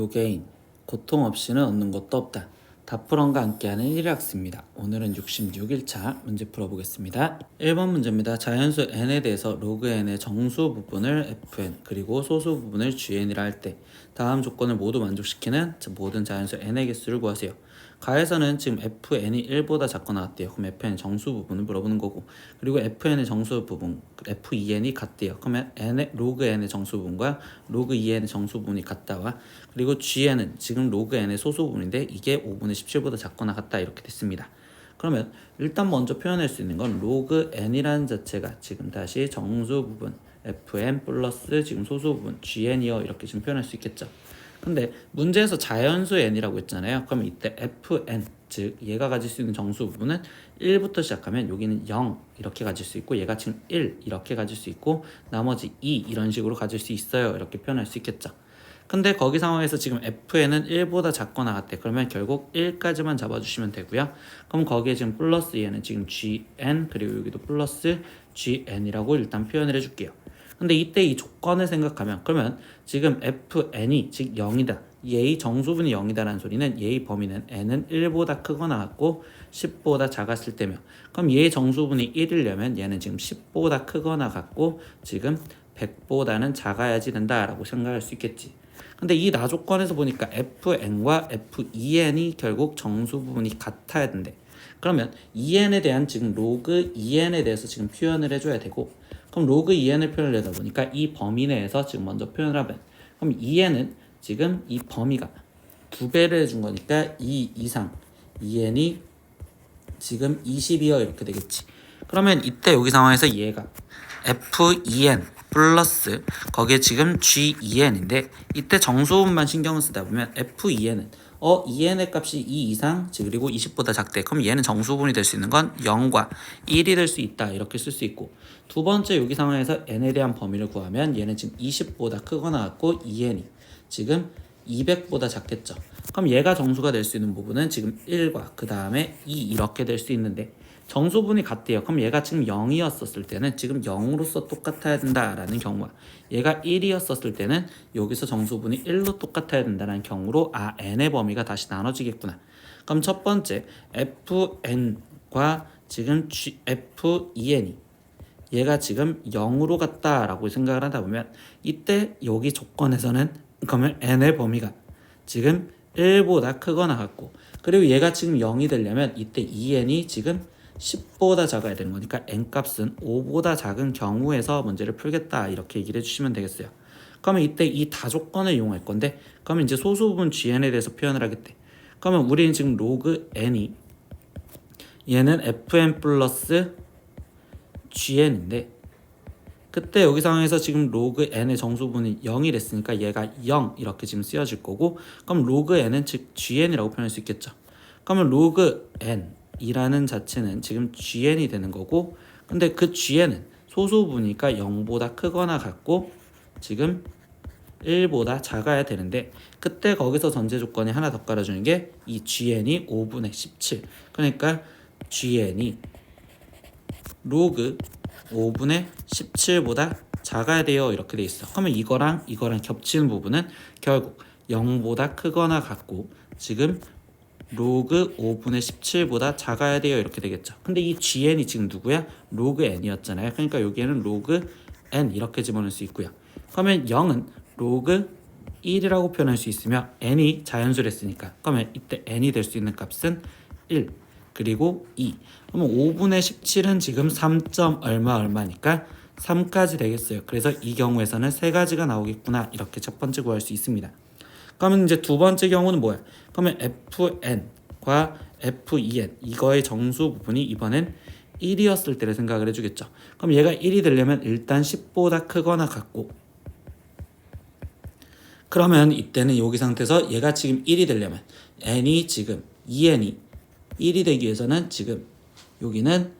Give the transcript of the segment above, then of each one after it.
노게인, 고통 없이는 얻는 것도 없다. 다프런과 함께하는 1학습니다. 오늘은 66일차 문제 풀어보겠습니다. 1번 문제입니다. 자연수 n에 대해서 로그 n의 정수 부분을 fn 그리고 소수 부분을 gn이라 할 때 다음 조건을 모두 만족시키는 모든 자연수 n의 개수를 구하세요. 가에서는 지금 fn이 1보다 작거나 같대요. 그럼 fn의 정수 부분을 물어보는 거고, 그리고 fn의 정수 부분 f2n이 같대요. 그러면 로그 n의 정수 부분과 로그 2n의 정수 부분이 같다와, 그리고 gn은 지금 로그 n의 소수 부분인데 이게 5분의 17보다 작거나 같다, 이렇게 됐습니다. 그러면 일단 먼저 표현할 수 있는 건 로그 n이라는 자체가 지금 다시 정수 부분 fn 플러스 지금 소수 부분 gn이요, 이렇게 지금 표현할 수 있겠죠. 근데 문제에서 자연수 n이라고 했잖아요. 그럼 이때 fn, 즉 얘가 가질 수 있는 정수 부분은 1부터 시작하면 여기는 0 이렇게 가질 수 있고, 얘가 지금 1 이렇게 가질 수 있고, 나머지 2 이런 식으로 가질 수 있어요, 이렇게 표현할 수 있겠죠. 근데 거기 상황에서 지금 fn은 1보다 작거나 같대. 그러면 결국 1까지만 잡아주시면 되고요. 그럼 거기에 지금 플러스 얘는 지금 gn, 그리고 여기도 플러스 gn이라고 일단 표현을 해줄게요. 근데 이때 이 조건을 생각하면, 그러면 지금 fn이 즉 0이다, 얘의 정수분이 0이다라는 소리는 얘의 범위는 n은 1보다 크거나 같고 10보다 작았을 때며, 그럼 얘의 정수분이 1이려면 얘는 지금 10보다 크거나 같고 지금 100보다는 작아야지 된다라고 생각할 수 있겠지. 근데 이 나 조건에서 보니까 fn과 f2n이 결국 정수 부분이 같아야 된대. 그러면 2n에 대한 지금 로그 2n에 대해서 지금 표현을 해줘야 되고, 그럼 로그 2n을 표현을 하다 보니까 이 범위 내에서 지금 먼저 표현을 하면, 그럼 2n은 지금 이 범위가 2배를 해준 거니까 2 이상 2n이 지금 20이요, 이렇게 되겠지. 그러면 이때 여기 상황에서 얘가 f2n 플러스 거기에 지금 g2n인데, 이때 정수분만 신경을 쓰다 보면 f2n은 2n의 값이 2 이상 그리고 20보다 작대. 그럼 얘는 정수분이 될 수 있는 건 0과 1이 될 수 있다, 이렇게 쓸 수 있고, 두 번째 여기 상황에서 n에 대한 범위를 구하면 얘는 지금 20보다 크거나 같고 2n이 지금 200보다 작겠죠. 그럼 얘가 정수가 될 수 있는 부분은 지금 1과 그 다음에 2 이렇게 될 수 있는데, 정수분이 같대요. 그럼 얘가 지금 0이었을 때는 지금 0으로서 똑같아야 된다라는 경우와, 얘가 1이었을 때는 여기서 정수분이 1로 똑같아야 된다는 경우로 n의 범위가 다시 나눠지겠구나. 그럼 첫 번째 fn과 지금 f2n이 얘가 지금 0으로 같다라고 생각을 하다 보면, 이때 여기 조건에서는 그러면 n의 범위가 지금 1보다 크거나 같고, 그리고 얘가 지금 0이 되려면 이때 2n이 지금 10보다 작아야 되는 거니까 n값은 5보다 작은 경우에서 문제를 풀겠다, 이렇게 얘기를 해주시면 되겠어요. 그러면 이때 이 다조건을 이용할 건데, 그러면 이제 소수 부분 gn에 대해서 표현을 하겠대. 그러면 우리는 지금 로그 n이 얘는 fn 플러스 gn인데, 그때 여기 상황에서 지금 로그 n의 정수분이 0이 됐으니까 얘가 0 이렇게 지금 쓰여질 거고, 그럼 로그 n은 즉 gn이라고 표현할 수 있겠죠. 그러면 로그 n 이라는 자체는 지금 gn이 되는 거고, 근데 그 gn은 소수분이니까 0보다 크거나 같고 지금 1보다 작아야 되는데, 그때 거기서 전제 조건이 하나 더 깔아주는 게 이 gn이 5분의 17, 그러니까 gn이 로그 5분의 17보다 작아야 돼요, 이렇게 돼 있어. 그러면 이거랑 겹치는 부분은 결국 0보다 크거나 같고 지금 로그 5분의 17보다 작아야 돼요, 이렇게 되겠죠. 근데 이 gn이 지금 누구야? 로그 n이었잖아요. 그러니까 여기에는 로그 n 이렇게 집어넣을 수 있고요. 그러면 0은 로그 1이라고 표현할 수 있으며 n이 자연수랬으니까, 그러면 이때 n이 될 수 있는 값은 1 그리고 2. 그러면 5분의 17은 지금 3. 얼마니까 3까지 되겠어요. 그래서 이 경우에서는 세 가지가 나오겠구나, 이렇게 첫 번째 구할 수 있습니다. 그러면 이제 두 번째 경우는 뭐야? 그러면 fn과 f2n 이거의 정수 부분이 이번엔 1이었을 때를 생각을 해주겠죠. 그럼 얘가 1이 되려면 일단 10보다 크거나 같고, 그러면 이때는 여기 상태에서 얘가 지금 1이 되려면 n이 지금 2n이 1이 되기 위해서는 지금 여기는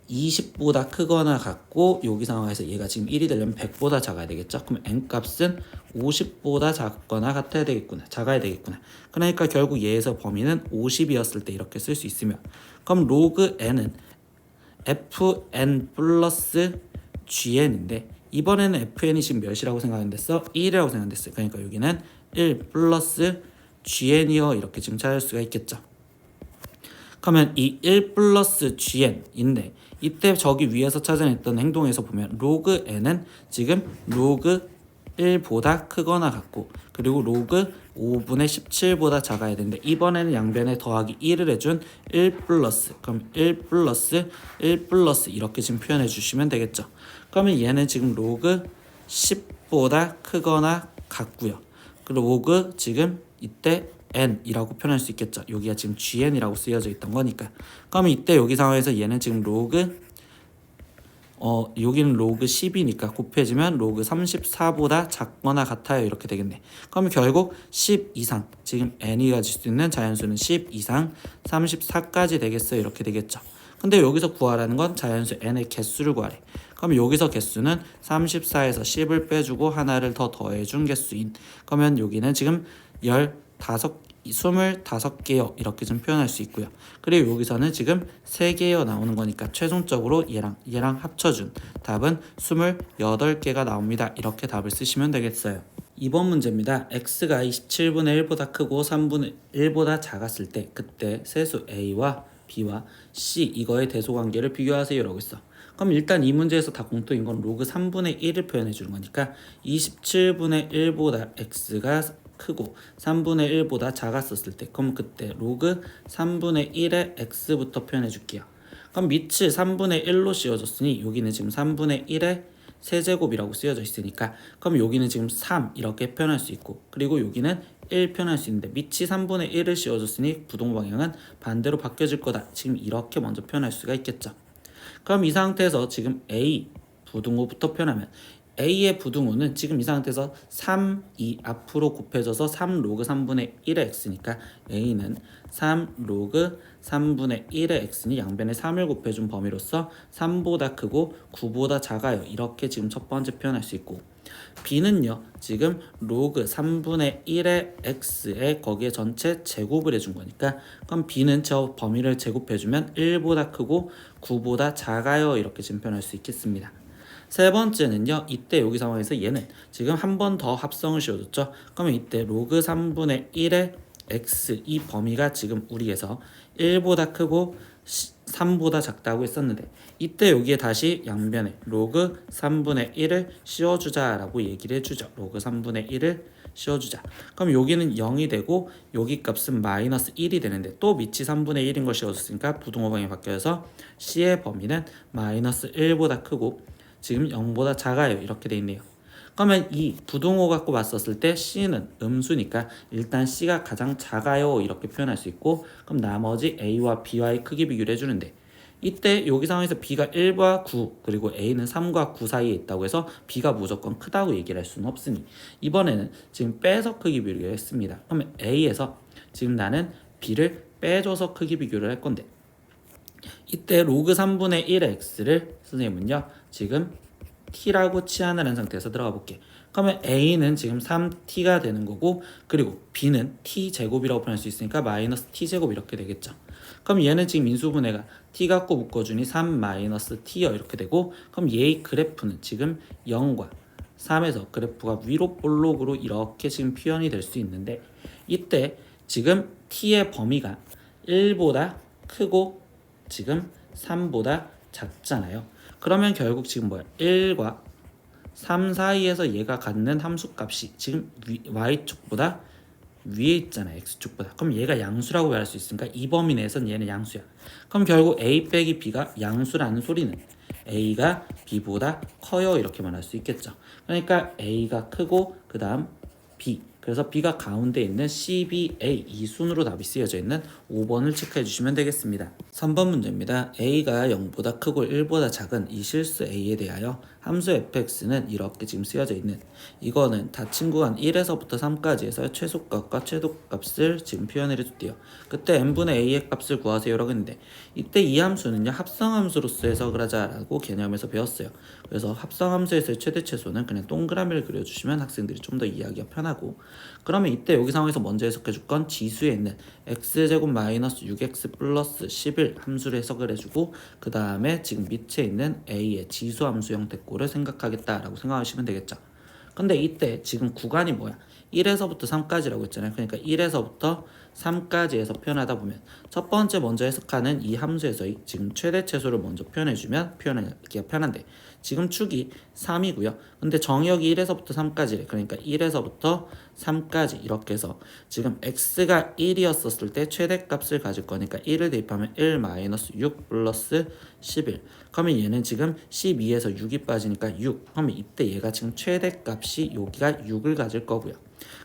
20보다 크거나 같고, 여기 상황에서 얘가 지금 1이 되려면 100보다 작아야 되겠죠. 그럼 n값은 50보다 작거나 같아야 되겠구나, 작아야 되겠구나. 그러니까 결국 얘에서 범위는 50이었을 때 이렇게 쓸 수 있으며, 그럼 로그 n은 fn 플러스 gn인데, 이번에는 fn이 지금 몇이라고 생각했어? 1이라고 생각했어요. 그러니까 여기는 1 플러스 gn이요 이렇게 지금 찾을 수가 있겠죠. 그러면 이 1 플러스 gn인데 이때 저기 위에서 찾아냈던 행동에서 보면 로그 n은 지금 로그 1보다 크거나 같고 그리고 로그 5분의 17보다 작아야 되는데 이번에는 양변에 더하기 1을 해준 1 플러스 그럼 1 플러스 1 플러스 이렇게 지금 표현해 주시면 되겠죠. 그러면 얘는 지금 로그 10보다 크거나 같고요. 그리고 로그 지금 이때 n이라고 표현할 수 있겠죠. 여기가 지금 gn이라고 쓰여져 있던 거니까. 그러면 이때 여기 상황에서 얘는 지금 로그 여기는 로그 10이니까 곱해지면 로그 34보다 작거나 같아요 이렇게 되겠네. 그러면 결국 10 이상 지금 n이 가질 수 있는 자연수는 10 이상 34까지 되겠어요 이렇게 되겠죠. 근데 여기서 구하라는 건 자연수 n의 개수를 구하래. 그럼 여기서 개수는 34에서 10을 빼주고 하나를 더 더해준 개수인. 그러면 여기는 지금 25개요 이렇게 좀 표현할 수 있고요. 그리고 여기서는 지금 3개요 나오는 거니까 최종적으로 얘랑 합쳐준 답은 28개가 나옵니다. 이렇게 답을 쓰시면 되겠어요. 2번 문제입니다. x가 27분의 1보다 크고 3분의 1보다 작았을 때 그때 세수 a와 b와 c 이거의 대소관계를 비교하세요 라고 했어. 그럼 일단 이 문제에서 다 공통인 건 로그 3분의 1을 표현해 주는 거니까 27분의 1보다 x가 크고 3분의 1보다 작았었을 때 그럼 그때 로그 3분의 1의 x부터 표현해 줄게요. 그럼 밑이 3분의 1로 씌워졌으니 여기는 지금 3분의 1의 세제곱이라고 쓰여져 있으니까 그럼 여기는 지금 3 이렇게 표현할 수 있고 그리고 여기는 1 표현할 수 있는데 밑이 3분의 1을 씌워줬으니 부동 방향은 반대로 바뀌어질 거다. 지금 이렇게 먼저 표현할 수가 있겠죠. 그럼 이 상태에서 지금 A 부등호부터 표현하면 A의 부등호는 지금 이 상태에서 3, 2 앞으로 곱해져서 3 로그 3분의 1의 x니까 A는 3 로그 3분의 1의 x니 양변에 3을 곱해준 범위로서 3보다 크고 9보다 작아요. 이렇게 지금 첫 번째 표현할 수 있고 B는요 지금 로그 3분의 1의 x에 거기에 전체 제곱을 해준 거니까 그럼 B는 저 범위를 제곱해주면 1보다 크고 9보다 작아요 이렇게 지금 표현할 수 있겠습니다. 세 번째는요 이때 여기 상황에서 얘는 지금 한 번 더 합성을 씌워줬죠. 그러면 이때 로그 3분의 1의 x 이 범위가 지금 우리에서 1보다 크고 3보다 작다고 했었는데 이때 여기에 다시 양변에 로그 3분의 1을 씌워주자라고 얘기를 해주죠. 로그 3분의 1을 씌워주자. 그럼 여기는 0이 되고 여기 값은 마이너스 1이 되는데 또 밑이 3분의 1인 걸 씌워줬으니까 부동호방이 바뀌어서 C의 범위는 마이너스 1보다 크고 지금 0보다 작아요 이렇게 돼 있네요. 그러면 이 부등호 갖고 봤었을 때 C는 음수니까 일단 C가 가장 작아요 이렇게 표현할 수 있고 그럼 나머지 A와 B와의 크기 비교를 해주는데 이때 여기 상황에서 B가 1과 9 그리고 A는 3과 9 사이에 있다고 해서 B가 무조건 크다고 얘기를 할 수는 없으니 이번에는 지금 빼서 크기 비교를 했습니다. 그러면 A에서 지금 나는 B를 빼줘서 크기 비교를 할 건데 이때 로그 3분의 1의 x를 선생님은요 지금 t라고 치환하는 상태에서 들어가 볼게. 그러면 a는 지금 3t가 되는 거고 그리고 b는 t제곱이라고 표현할 수 있으니까 마이너스 t제곱 이렇게 되겠죠. 그럼 얘는 지금 인수분해가 t 갖고 묶어주니 3 마이너스 t요 이렇게 되고 그럼 얘의 그래프는 지금 0과 3에서 그래프가 위로 볼록으로 이렇게 지금 표현이 될 수 있는데 이때 지금 t의 범위가 1보다 크고 지금 3보다 작잖아요. 그러면 결국 지금 뭐야? 1과 3 사이에서 얘가 갖는 함수값이 지금 y축보다 위에 있잖아요. x축보다. 그럼 얘가 양수라고 말할 수 있으니까 이 범위 내에서는 얘는 양수야. 그럼 결국 a 빼기 b가 양수라는 소리는 a가 b보다 커요 이렇게 말할 수 있겠죠. 그러니까 a가 크고 그 다음 b 그래서 B가 가운데 있는 CBA 이 순으로 답이 쓰여져 있는 5번을 체크해 주시면 되겠습니다. 3번 문제입니다. A가 0보다 크고 1보다 작은 이 실수 A에 대하여 함수 fx는 이렇게 지금 쓰여져 있는 이거는 닫힌 구간 1에서부터 3까지에서 최소값과 최소값을 지금 표현해 줬대요. 그때 n분의 a의 값을 구하세요라고 했는데 이때 이 함수는요 합성함수로서 해석을 하자라고 개념에서 배웠어요. 그래서 합성함수에서의 최대 최소는 그냥 동그라미를 그려주시면 학생들이 좀 더 이해하기가 편하고 그러면 이때 여기 상황에서 먼저 해석해 줄 건 지수에 있는 x제곱 마이너스 6x 플러스 11 함수를 해석을 해주고 그 다음에 지금 밑에 있는 a의 지수 함수 형태 꼴을 생각하겠다라고 생각하시면 되겠죠. 근데 이때 지금 구간이 뭐야? 1에서부터 3까지라고 했잖아요. 그러니까 1에서부터 3까지에서 표현하다 보면 첫 번째 먼저 해석하는 이 함수에서의 지금 최대 최소를 먼저 표현해주면 표현하기가 편한데 지금 축이 3이고요. 근데 정의역이 1에서부터 3까지래. 그러니까 1에서부터 3까지 이렇게 해서 지금 x가 1이었을 때 최대값을 가질 거니까 1을 대입하면 1 마이너스 6 플러스 11. 그러면 얘는 지금 12에서 6이 빠지니까 6. 그러면 이때 얘가 지금 최대값이 여기가 6을 가질 거고요.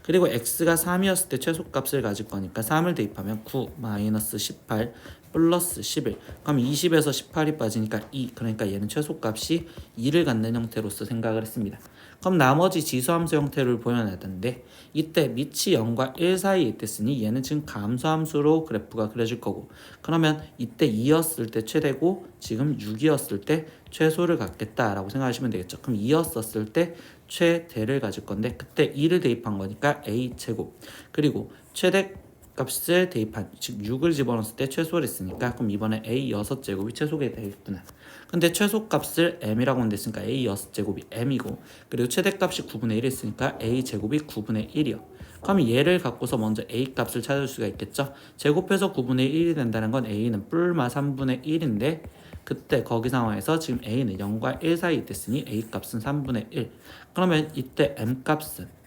그리고 x가 3이었을 때 최소값을 가질 거니까 3을 대입하면 9 마이너스 18 플러스 11. 그럼 20에서 18이 빠지니까 2. 그러니까 얘는 최소값이 2를 갖는 형태로서 생각을 했습니다. 그럼 나머지 지수함수 형태를 보여놨는데 이때 밑이 0과 1 사이에 있댔으니 얘는 지금 감소함수로 그래프가 그려질 거고 그러면 이때 2였을 때 최대고 지금 6이었을 때 최소를 갖겠다라고 생각하시면 되겠죠. 그럼 2였었을 때 최대를 가질 건데 그때 2를 대입한 거니까 a제곱 그리고 최대 값을 대입한 즉 6을 집어넣었을 때 최소를 했으니까 그럼 이번에 a 6제곱이 최소가 되겠구나. 근데 최소값을 m이라고 했으니까 a 6제곱이 m이고 그리고 최대값이 9분의 1이 있으니까 a 제곱이 9분의 1이요. 그럼 얘를 갖고서 먼저 a 값을 찾을 수가 있겠죠. 제곱해서 9분의 1이 된다는 건 a는 뿔마 3분의 1인데 그때 거기 상황에서 지금 a는 0과 1 사이에 있댔으니 a 값은 3분의 1. 그러면 이때 m 값은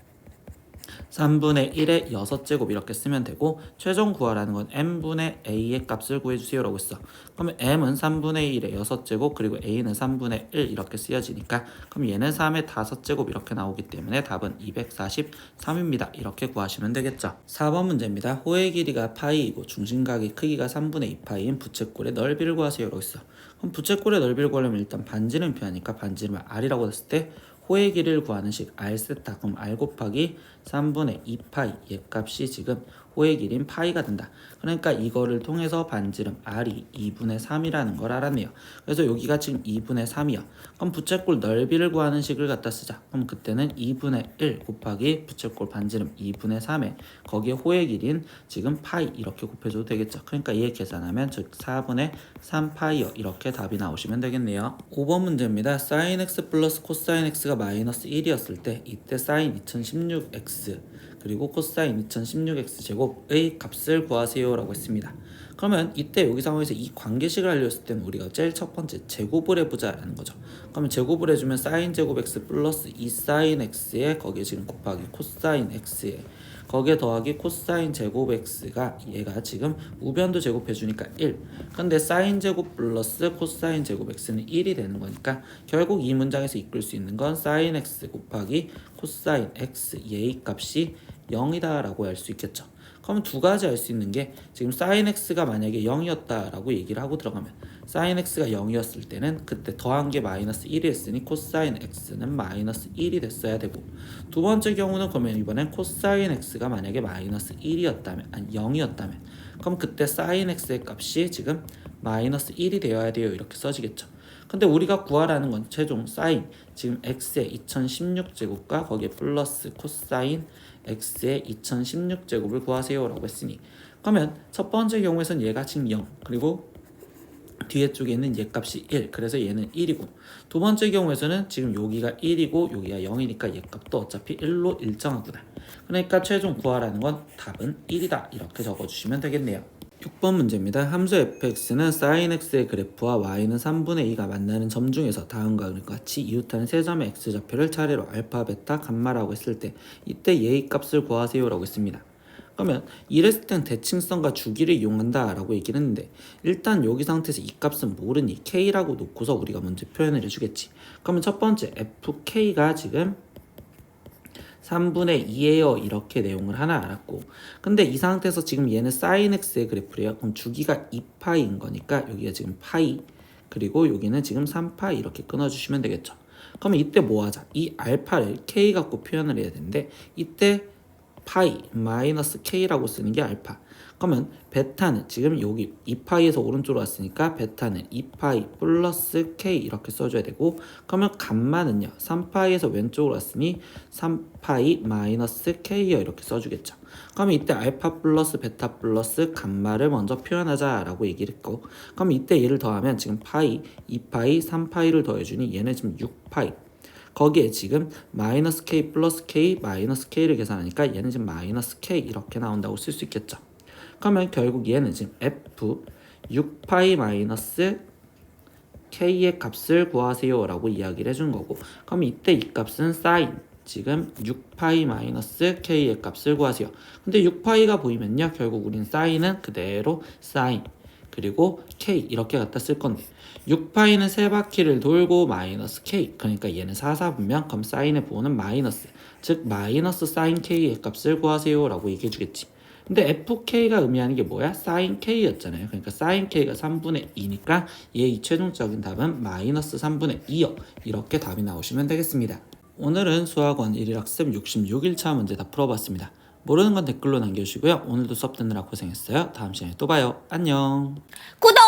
3분의 1의 6제곱 이렇게 쓰면 되고 최종 구하라는 건 m분의 a의 값을 구해주세요 라고 했어. 그러면 m은 3분의 1의 6제곱 그리고 a는 3분의 1 이렇게 쓰여지니까 그럼 얘는 3의 5제곱 이렇게 나오기 때문에 답은 243입니다. 이렇게 구하시면 되겠죠. 4번 문제입니다. 호의 길이가 파이이고 중심각의 크기가 3분의 2파이인 부채꼴의 넓이를 구하세요 라고 했어. 그럼 부채꼴의 넓이를 구하려면 일단 반지름 표하니까 반지름을 r이라고 했을 때 호의 길이를 구하는 식 r 세타 그럼 r 곱하기 3분의 2파이 얘 값이 지금 호의 길이인 파이가 된다. 그러니까 이거를 통해서 반지름 r이 2분의 3이라는 걸 알았네요. 그래서 여기가 지금 2분의 3이야. 그럼 부채꼴 넓이를 구하는 식을 갖다 쓰자. 그럼 그때는 2분의 1 곱하기 부채꼴 반지름 2분의 3에 거기에 호의 길이인 지금 파이 이렇게 곱해줘도 되겠죠. 그러니까 얘 계산하면 즉 4분의 3파이어 이렇게 답이 나오시면 되겠네요. 5번 문제입니다. sin x 플러스 코사인 x가 마이너스 1이었을 때 이때 sin 2016x 그리고 코사인 2016x 제곱의 값을 구하세요 라고 했습니다. 그러면 이때 여기 상황에서 이 관계식을 알려줬을 때는 우리가 제일 첫 번째 제곱을 해보자 라는 거죠. 그러면 제곱을 해주면 sin 제곱 x 플러스 2 sin x에 거기에 지금 곱하기 코사인 x에 거기에 더하기 코사인 제곱 x가 얘가 지금 우변도 제곱해주니까 1. 근데 사인 제곱 플러스 코사인 제곱 x는 1이 되는 거니까 결국 이 문장에서 이끌 수 있는 건 사인 x 곱하기 코사인 x 얘의 값이 0이다 라고 할 수 있겠죠. 그럼 두 가지 알 수 있는 게 지금 sin x가 만약에 0이었다 라고 얘기를 하고 들어가면 sin x가 0이었을 때는 그때 더한 게 마이너스 1이 했으니 코사인 x는 마이너스 1이 됐어야 되고 두 번째 경우는 그러면 이번엔 코사인 x가 만약에 마이너스 1이었다면 아니 0이었다면 그럼 그때 sin x의 값이 지금 마이너스 1이 되어야 돼요 이렇게 써지겠죠. 근데 우리가 구하라는 건 최종 sin 지금 x의 2016제곱과 거기에 플러스 코사인 x의 2016제곱을 구하세요 라고 했으니 그러면 첫 번째 경우에선 얘가 지금 0 그리고 뒤에 쪽에 있는 얘 값이 1 그래서 얘는 1이고 두 번째 경우에서는 지금 여기가 1이고 여기가 0이니까 얘 값도 어차피 1로 일정하구나. 그러니까 최종 구하라는 건 답은 1이다 이렇게 적어주시면 되겠네요. 6번 문제입니다. 함수 fx는 sin x의 그래프와 y는 3분의 2가 만나는 점 중에서 다음과 같이 이웃하는 세 점의 x좌표를 차례로 알파, 베타, 감마라고 했을 때 이때 얘의 값을 구하세요 라고 했습니다. 그러면 이랬을 땐 대칭성과 주기를 이용한다 라고 얘기를 했는데 일단 여기 상태에서 이 값은 모르니 k라고 놓고서 우리가 먼저 표현을 해주겠지. 그러면 첫 번째 fk가 지금 3분의 2예요 이렇게 내용을 하나 알았고 근데 이 상태에서 지금 얘는 sin x의 그래프래요. 그럼 주기가 2파이인 거니까 여기가 지금 파이 그리고 여기는 지금 3파이 이렇게 끊어주시면 되겠죠. 그러면 이때 뭐 하자? 이 알파를 k 갖고 표현을 해야 되는데 이때 파이 마이너스 k라고 쓰는 게 알파. 그러면 베타는 지금 여기 2파이에서 오른쪽으로 왔으니까 베타는 2파이 플러스 k 이렇게 써줘야 되고 그러면 감마는요 3파이에서 왼쪽으로 왔으니 3파이 마이너스 k요 이렇게 써주겠죠. 그러면 이때 알파 플러스 베타 플러스 감마를 먼저 표현하자 라고 얘기를 했고 그럼 이때 얘를 더하면 지금 파이 2파이 3파이를 더해주니 얘는 지금 6파이 거기에 지금 마이너스 k 플러스 k 마이너스 k를 계산하니까 얘는 지금 마이너스 k 이렇게 나온다고 쓸 수 있겠죠. 그러면 결국 얘는 지금 f 6파이 마이너스 k의 값을 구하세요 라고 이야기를 해준 거고, 그럼 이때 이 값은 사인 지금 6파이 마이너스 k의 값을 구하세요. 근데 6파이가 보이면요 결국 우린 사인은 그대로 사인 그리고 k 이렇게 갖다 쓸 건데, 6파이는 세 바퀴를 돌고 마이너스 k, 그러니까 얘는 사사분명, 그럼 사인의 부호는 마이너스, 즉 마이너스 사인 k의 값을 구하세요 라고 얘기해 주겠지. 근데 fk가 의미하는 게 뭐야? 사인 k였잖아요. 그러니까 사인 k가 3분의 2니까 얘의 최종적인 답은 마이너스 3분의 2요. 이렇게 답이 나오시면 되겠습니다. 오늘은 수학원 1일학습 66일차 문제 다 풀어봤습니다. 모르는 건 댓글로 남겨주시고요. 오늘도 수업 듣느라 고생했어요. 다음 시간에 또 봐요. 안녕. 구독!